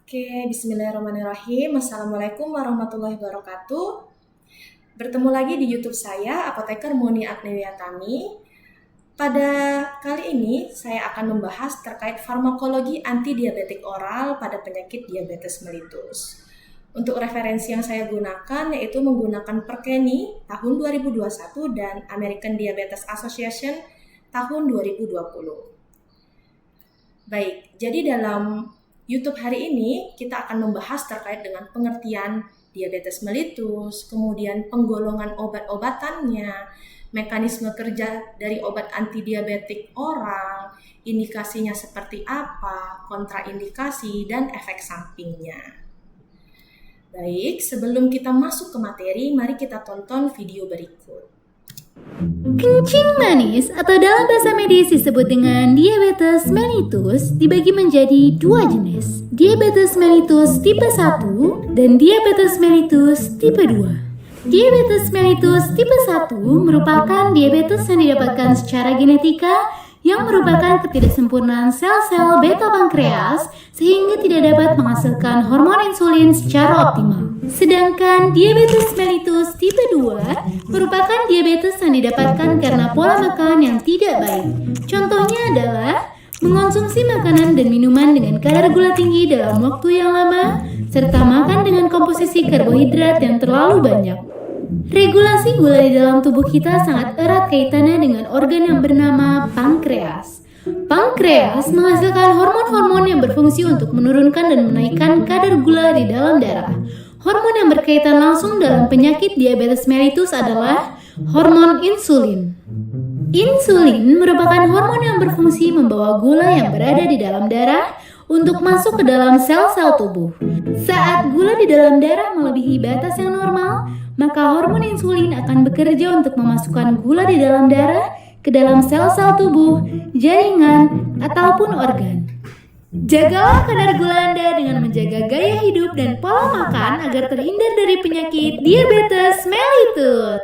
Oke, bismillahirrahmanirrahim. Assalamualaikum warahmatullahi wabarakatuh. Bertemu lagi di YouTube saya, Apoteker Muni Agniwiyatami. Pada kali ini, saya akan membahas terkait farmakologi antidiabetik oral pada penyakit diabetes mellitus. Untuk referensi yang saya gunakan yaitu menggunakan Perkeni tahun 2021 dan American Diabetes Association tahun 2020. Baik, jadi dalam YouTube hari ini kita akan membahas terkait dengan pengertian diabetes mellitus, kemudian penggolongan obat-obatannya, mekanisme kerja dari obat antidiabetik oral, indikasinya seperti apa, kontraindikasi, dan efek sampingnya. Baik, sebelum kita masuk ke materi, mari kita tonton video berikut. Kencing manis atau dalam bahasa medis disebut dengan diabetes mellitus dibagi menjadi dua jenis, diabetes mellitus tipe 1 dan diabetes mellitus tipe 2. Diabetes mellitus tipe 1 merupakan diabetes yang didapatkan secara genetika yang merupakan ketidaksempurnaan sel-sel beta pankreas sehingga tidak dapat menghasilkan hormon insulin secara optimal. Sedangkan diabetes mellitus tipe 2 merupakan diabetes yang didapatkan karena pola makan yang tidak baik. Contohnya adalah mengonsumsi makanan dan minuman dengan kadar gula tinggi dalam waktu yang lama, serta makan dengan komposisi karbohidrat yang terlalu banyak. Regulasi gula di dalam tubuh kita sangat erat kaitannya dengan organ yang bernama pankreas. Pankreas menghasilkan hormon-hormon yang berfungsi untuk menurunkan dan menaikkan kadar gula di dalam darah. Hormon yang berkaitan langsung dalam penyakit diabetes mellitus adalah hormon insulin. Insulin merupakan hormon yang berfungsi membawa gula yang berada di dalam darah untuk masuk ke dalam sel-sel tubuh. Saat gula di dalam darah melebihi batas yang normal, maka hormon insulin akan bekerja untuk memasukkan gula di dalam darah ke dalam sel-sel tubuh, jaringan, ataupun organ. Jagalah kadar gula Anda dengan menjaga gaya hidup dan pola makan agar terhindar dari penyakit diabetes mellitus.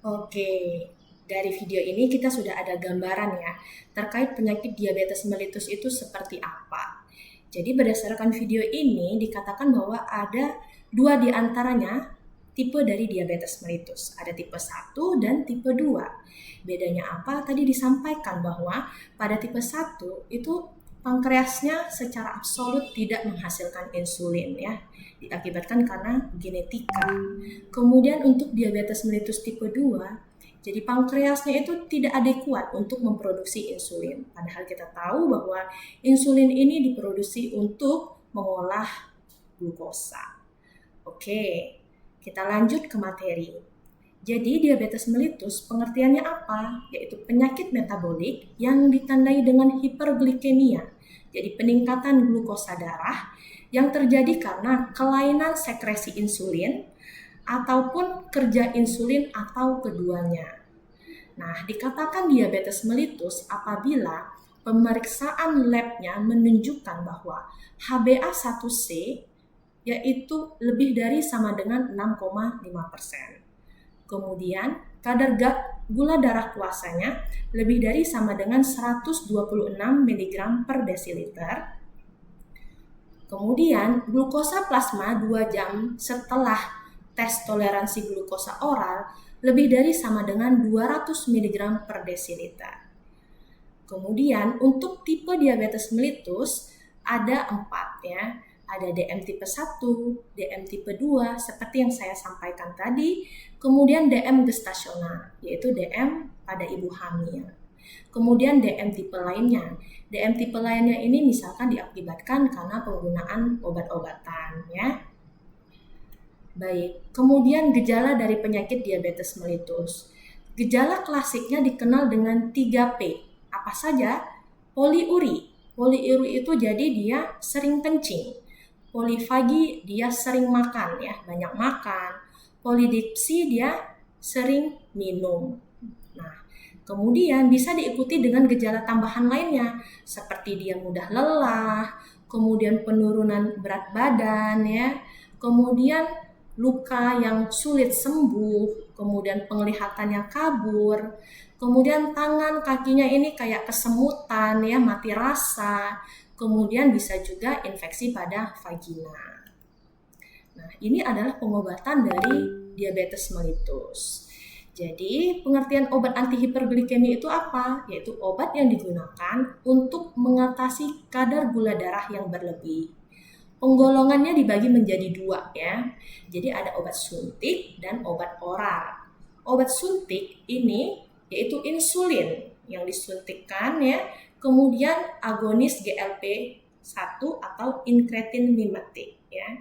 Oke, dari video ini kita sudah ada gambaran ya terkait penyakit diabetes mellitus itu seperti apa. Jadi berdasarkan video ini dikatakan bahwa ada dua di antaranya tipe dari diabetes mellitus. Ada tipe 1 dan tipe 2. Bedanya apa? Tadi disampaikan bahwa pada tipe 1 itu pankreasnya secara absolut tidak menghasilkan insulin ya, diakibatkan karena genetika. Kemudian untuk diabetes mellitus tipe 2, jadi pankreasnya itu tidak adekuat untuk memproduksi insulin. Padahal kita tahu bahwa insulin ini diproduksi untuk mengolah glukosa. Oke, kita lanjut ke materi. Jadi diabetes mellitus pengertiannya apa? Yaitu penyakit metabolik yang ditandai dengan hiperglikemia. Jadi peningkatan glukosa darah yang terjadi karena kelainan sekresi insulin ataupun kerja insulin atau keduanya. Nah, dikatakan diabetes mellitus apabila pemeriksaan labnya menunjukkan bahwa HbA1c yaitu lebih dari sama dengan 6,5%. Kemudian kadar gula darah puasanya lebih dari sama dengan 126 mg per desiliter. Kemudian glukosa plasma 2 jam setelah tes toleransi glukosa oral lebih dari sama dengan 200 mg per desiliter. Kemudian untuk tipe diabetes mellitus ada 4 ya. Ada DM tipe 1, DM tipe 2 seperti yang saya sampaikan tadi, kemudian DM gestasional yaitu DM pada ibu hamil. Kemudian DM tipe lainnya. DM tipe lainnya ini misalkan diakibatkan karena penggunaan obat-obatan ya. Baik, kemudian gejala dari penyakit diabetes mellitus. Gejala klasiknya dikenal dengan 3P. Apa saja? Poliuri. Poliuri itu jadi dia sering kencing. Polifagi dia sering makan ya, banyak makan. Polidipsi dia sering minum. Nah, kemudian bisa diikuti dengan gejala tambahan lainnya seperti dia mudah lelah, kemudian penurunan berat badan ya, kemudian luka yang sulit sembuh, kemudian penglihatannya kabur, kemudian tangan kakinya ini kayak kesemutan ya, mati rasa. kemudian bisa juga infeksi pada vagina. Nah, ini adalah pengobatan dari diabetes mellitus. Jadi, pengertian obat antihiperglikemi itu apa? Yaitu obat yang digunakan untuk mengatasi kadar gula darah yang berlebih. Penggolongannya dibagi menjadi dua ya. Jadi ada obat suntik dan obat oral. Obat suntik ini yaitu insulin yang disuntikkan ya. Kemudian agonis GLP-1 atau incretin mimetik ya.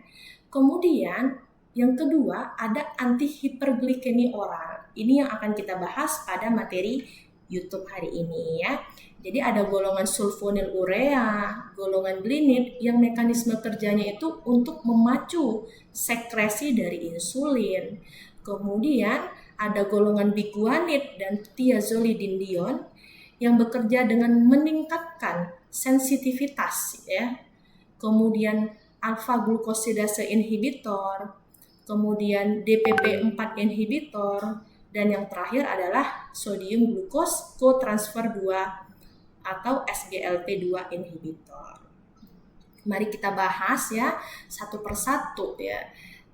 Kemudian yang kedua ada antihiperglikemi oral. Ini yang akan kita bahas pada materi YouTube hari ini ya. Jadi ada golongan sulfonylurea, golongan glinit yang mekanisme kerjanya itu untuk memacu sekresi dari insulin. Kemudian ada golongan biguanid dan thiazolidinedion yang bekerja dengan meningkatkan sensitivitas ya. Kemudian alpha glukosidase inhibitor, kemudian DPP-4 inhibitor, dan yang terakhir adalah sodium glukos cotransfer 2 atau SGLT2 inhibitor. Mari kita bahas ya satu persatu ya.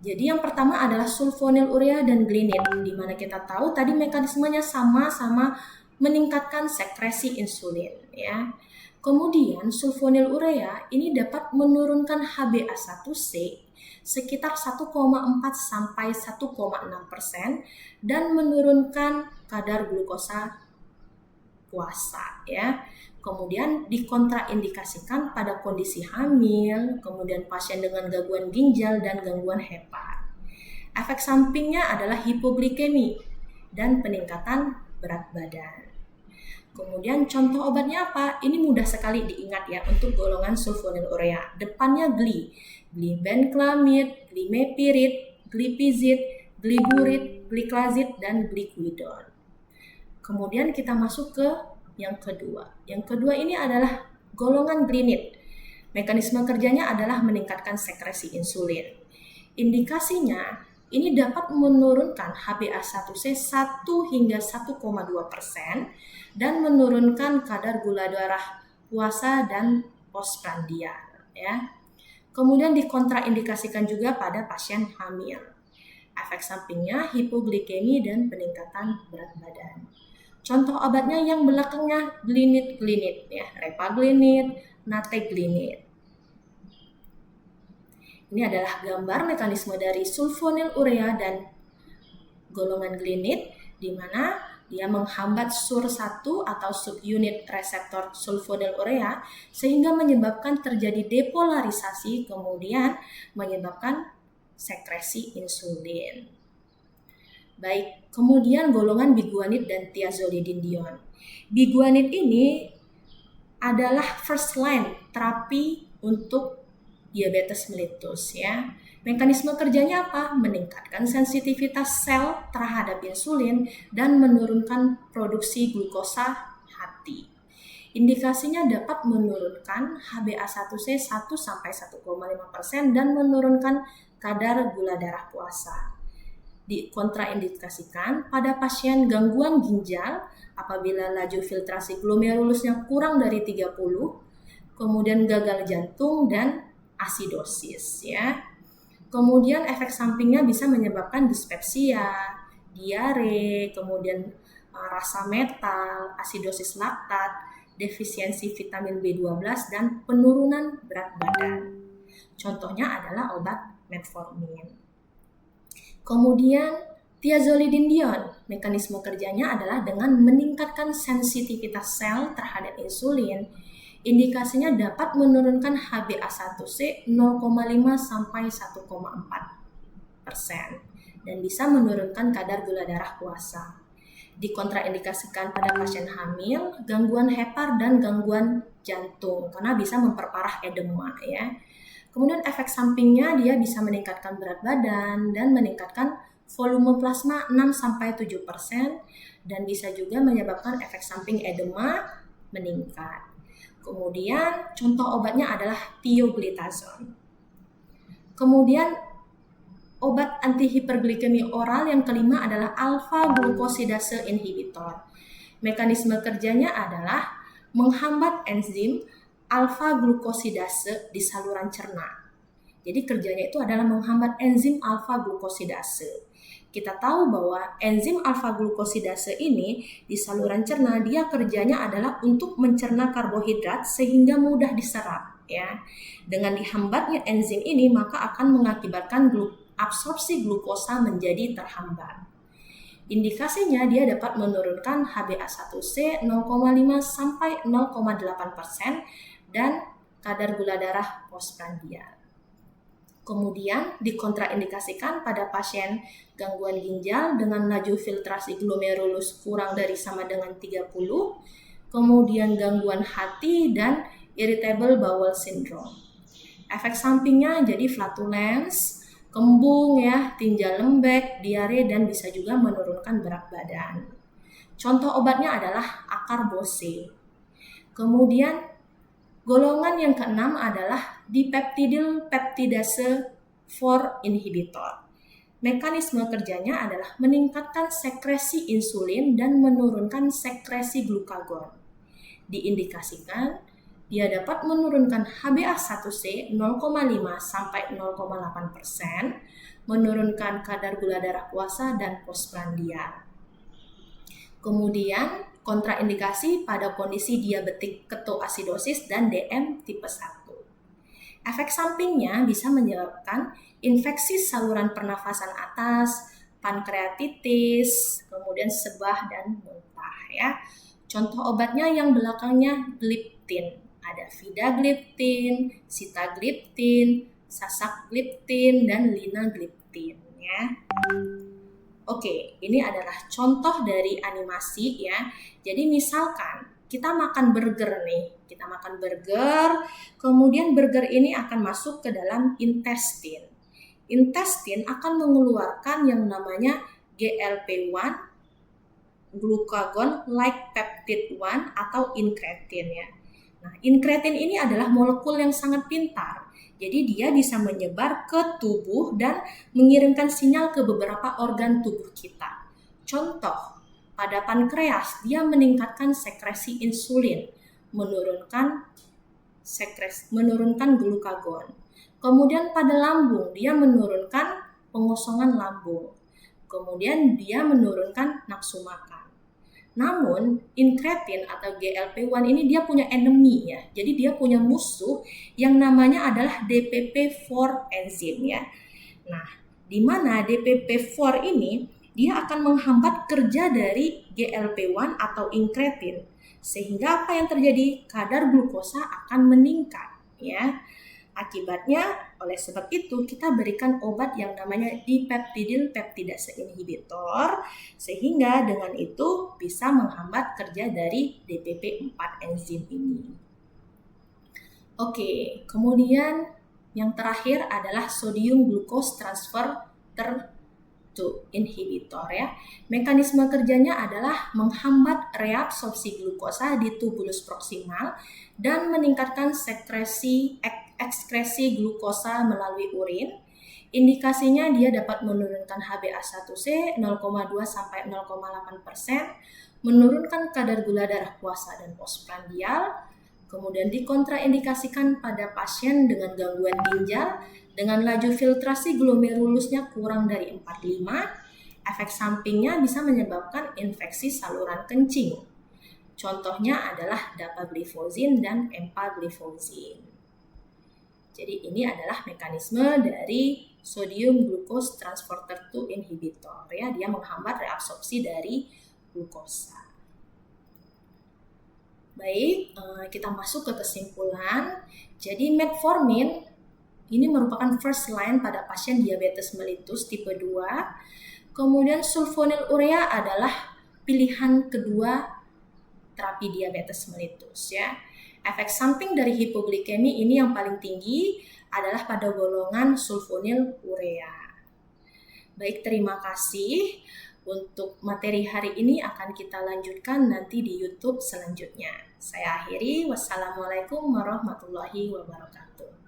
Jadi yang pertama adalah sulfonylurea dan glinit, di mana kita tahu tadi mekanismenya sama-sama meningkatkan sekresi insulin ya. Kemudian sulfonylurea ini dapat menurunkan HbA1c sekitar 1,4 sampai 1,6% dan menurunkan kadar glukosa puasa ya. Kemudian dikontraindikasikan pada kondisi hamil, kemudian pasien dengan gangguan ginjal dan gangguan hepar. Efek sampingnya adalah hipoglikemi dan peningkatan berat badan. Kemudian contoh obatnya apa? Ini mudah sekali diingat ya untuk golongan sulfonylurea. Depannya gli, glibenclamid, glimepirid, glipizid, gliburid, gliclazid, dan gliclidone. Kemudian kita masuk ke yang kedua. Yang kedua ini adalah golongan glinit. Mekanisme kerjanya adalah meningkatkan sekresi insulin. Indikasinya ini dapat menurunkan HbA1c 1 hingga 1,2% dan menurunkan kadar gula darah puasa dan postprandial ya. Kemudian dikontraindikasikan juga pada pasien hamil. Efek sampingnya hipoglikemi dan peningkatan berat badan. Contoh obatnya yang belakangnya glinit ya, repaglinit, nateglinit. Ini adalah gambar mekanisme dari sulfonylurea dan golongan glinit, di mana dia menghambat SUR1 atau subunit reseptor sulfonylurea sehingga menyebabkan terjadi depolarisasi, kemudian menyebabkan sekresi insulin. Baik, kemudian golongan biguanid dan thiazolidinedion. Biguanid ini adalah first line terapi untuk diabetes mellitus ya. Mekanisme kerjanya apa? Meningkatkan sensitivitas sel terhadap insulin dan menurunkan produksi glukosa hati. Indikasinya dapat menurunkan HbA1c 1 sampai 1,5% dan menurunkan kadar gula darah puasa. Dikontraindikasikan pada pasien gangguan ginjal apabila laju filtrasi glomerulusnya kurang dari 30, kemudian gagal jantung dan asidosis ya. Kemudian efek sampingnya bisa menyebabkan dispepsia, diare, kemudian rasa metal, asidosis laktat, defisiensi vitamin B12 dan penurunan berat badan. Contohnya adalah obat metformin. Kemudian thiazolidinedion, mekanisme kerjanya adalah dengan meningkatkan sensitivitas sel terhadap insulin. Indikasinya dapat menurunkan HbA1c 0,5 sampai 1,4% dan bisa menurunkan kadar gula darah puasa. Dikontraindikasikan pada pasien hamil, gangguan hepar dan gangguan jantung karena bisa memperparah edema ya. Kemudian efek sampingnya dia bisa meningkatkan berat badan dan meningkatkan volume plasma 6 sampai 7% dan bisa juga menyebabkan efek samping edema meningkat. Kemudian contoh obatnya adalah pioglitazone. Kemudian obat antihiperglikemi oral yang kelima adalah alpha glukosidase inhibitor. Mekanisme kerjanya adalah menghambat enzim alfa glukosidase di saluran cerna. Jadi kerjanya itu adalah menghambat enzim alfa glukosidase. Kita tahu bahwa enzim alfa glukosidase ini di saluran cerna dia kerjanya adalah untuk mencerna karbohidrat sehingga mudah diserap ya. Dengan dihambatnya enzim ini maka akan mengakibatkan absorpsi glukosa menjadi terhambat. Indikasinya dia dapat menurunkan HbA1c 0,5 sampai 0,8% dan kadar gula darah postprandial. Kemudian dikontraindikasikan pada pasien gangguan ginjal dengan laju filtrasi glomerulus kurang dari sama dengan 30, kemudian gangguan hati dan irritable bowel syndrome. Efek sampingnya jadi flatulence, kembung ya, tinja lembek, diare dan bisa juga menurunkan berat badan. Contoh obatnya adalah acarbose. Kemudian golongan yang keenam adalah dipeptidyl peptidase 4 inhibitor. Mekanisme kerjanya adalah meningkatkan sekresi insulin dan menurunkan sekresi glukagon. Diindikasikan dia dapat menurunkan HbA1c 0,5 sampai 0,8%, menurunkan kadar gula darah puasa dan postprandial. Kemudian kontraindikasi pada kondisi diabetik ketoasidosis dan DM tipe 1. Efek sampingnya bisa menyebabkan infeksi saluran pernafasan atas, pankreatitis, kemudian sebah dan muntah ya. Contoh obatnya yang belakangnya gliptin. Ada vidagliptin, sitagliptin, sasagliptin, dan linagliptin ya. Oke, ini adalah contoh dari animasi ya. Jadi misalkan kita makan burger nih, kemudian burger ini akan masuk ke dalam intestin. Intestin akan mengeluarkan yang namanya GLP-1, glucagon like peptide 1 atau incretin ya. Nah, incretin ini adalah molekul yang sangat pintar. Jadi dia bisa menyebar ke tubuh dan mengirimkan sinyal ke beberapa organ tubuh kita. Contoh, pada pankreas dia meningkatkan sekresi insulin, menurunkan glukagon. Kemudian pada lambung dia menurunkan pengosongan lambung. Kemudian dia menurunkan nafsu makan. Namun, incretin atau GLP-1 ini dia punya enemy ya. Jadi dia punya musuh yang namanya adalah DPP-4 enzim ya. Nah, di mana DPP-4 ini dia akan menghambat kerja dari GLP-1 atau incretin. Sehingga apa yang terjadi? Kadar glukosa akan meningkat ya. Akibatnya, oleh sebab itu kita berikan obat yang namanya dipeptidyl peptidase inhibitor sehingga dengan itu bisa menghambat kerja dari DPP-4 enzim ini. Oke, kemudian yang terakhir adalah sodium glucose transfer 2 inhibitor ya. Mekanisme kerjanya adalah menghambat reabsorpsi glukosa di tubulus proksimal dan meningkatkan ekskresi glukosa melalui urin. Indikasinya dia dapat menurunkan HbA1c 0,2 sampai 0,8%, menurunkan kadar gula darah puasa dan postprandial. Kemudian dikontraindikasikan pada pasien dengan gangguan ginjal dengan laju filtrasi glomerulusnya kurang dari 45. Efek sampingnya bisa menyebabkan infeksi saluran kencing. Contohnya adalah dapagliflozin dan empagliflozin. Jadi ini adalah mekanisme dari sodium glucose transporter 2 inhibitor ya, dia menghambat reabsorpsi dari glukosa. Baik, kita masuk ke kesimpulan. Jadi metformin ini merupakan first line pada pasien diabetes mellitus tipe 2. Kemudian sulfonylurea adalah pilihan kedua terapi diabetes mellitus ya. Efek samping dari hipoglikemi ini yang paling tinggi adalah pada golongan sulfonylurea. Baik, terima kasih. Untuk materi hari ini akan kita lanjutkan nanti di YouTube selanjutnya. Saya akhiri. Wassalamualaikum warahmatullahi wabarakatuh.